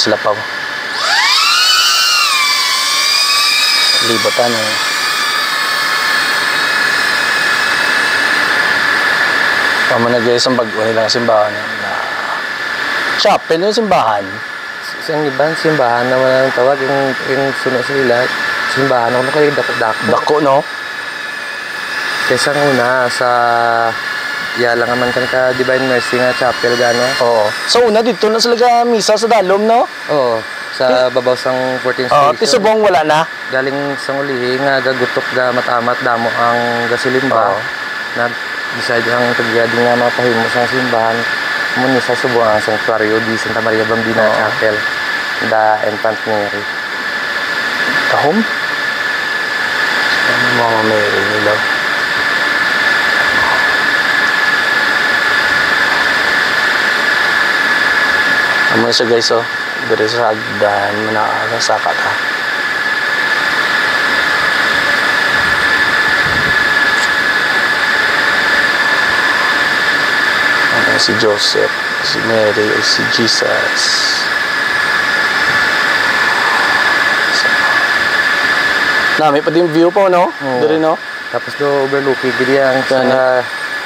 sila pa. Libutan eh. Tama na guys ang bago nilang simbahan na chapel yung simbahan. Isang ibang simbahan na walang tawag yung sunod sa ila. Simbahan ako na kayo dako-dako. Dako no? Kaysa una sa lang naman kan ka Divine Mercy nga chapel gano. Oo. So una dito na sila ka misa sa dalom no? Oo. Sa babaw sang 14th station. Tisubong wala na. Galing sa ulihi nga gagutok ga matamat damo ang gasilimba. Na beside ang tagyadi nga mga pahimo sang simbahan. Muna sa subong ang sanctuario di Santa Maria Bambina Chapel. Da Infant Mary. Kahom? Mga Mary nila. Ano siya guys oh. Dari sa hagdan, manakasakat ha. Ano si Joseph, si Mary, si Jesus. May pa din view po no? Dari no? Tapos do overlooking gidi ang sa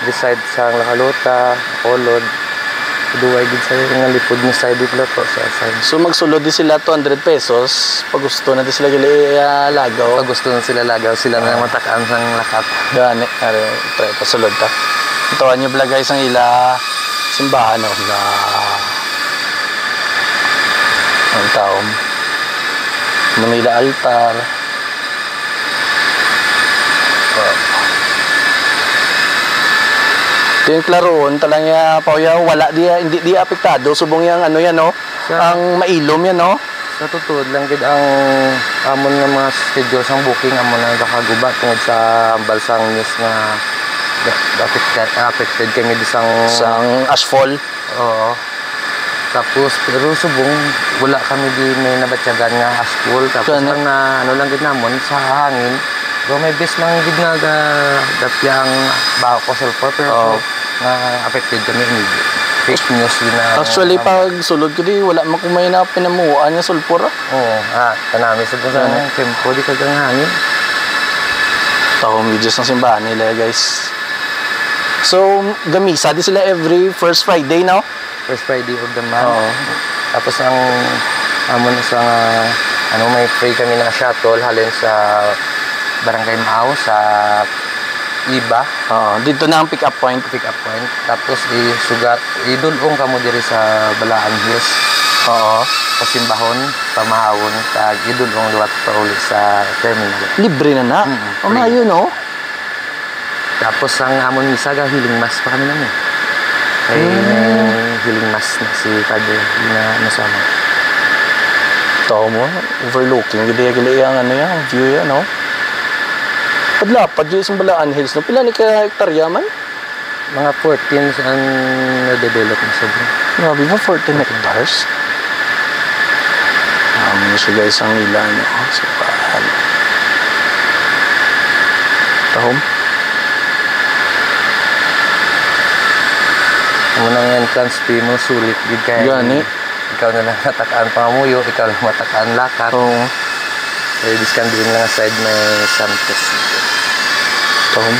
beside sang Lakalota, Olod. Duway din sa nga lipod ni side dito to sa side. So magsulod din sila 200 pesos pag gusto na din sila gali lagaw. Pag gusto na sila lagaw sila na matakaan sang lakat. Gani are try pasulod ta. Tuwan niyo vlog guys ang ila simbahan no na ang taom. Manila altar. Yung klaroon talangya pauya wala hindi di apektado subong yang ano yan no ang mailom yan no sa tutud lang gid ang amon nga mga schedule sang booking amon na nakaguba tungod sa balsang news nga affected kami sang asphalt. Oo. Tapos pero subong wala kami di may nabatyagan nga asphalt tapos lang na ano lang gid namon sa hangin. May best lang gid nga dapyang baho ko sulfur pero nga affected kami ni fake news din na. Actually pag sulod ko di wala man kumay na pinamuan nga sulfur. Oo, kanami sa tempo di kagang hangin. Taong videos ng simbahan nila guys. So gamisa di sila every first Friday now? First Friday of the month. Tapos ang amon sa may free kami na shuttle halin sa Barangay Mao sa Iba. Dito na ang pick up point. Tapos idulong kamo diri sa Balaan Hills. Pasimbahon, pamahawon, tag idulong liwat pa uli sa terminal. Libre na. Mayo no. Tapos ang amon misa ga healing mass pa kami namin. May healing mass na si Padre na nasama. Tao mo, overlooking gili ang ano yan, view yan no. Padlapad yung isang Balaan Hills no? Pila ni ka hektarya man? Mga 14 ang na-develop na sobrang. Grabe ba 14 hectares? Ano siya guys ang ilan no? So, tahom? Munang entrance fee mo sulit gid kay. Gani. Ikaw na lang matakaan pangamuyo, ikaw lang matakaan lakat. Oo. Kaya diskan din lang side may Santos. Tahom?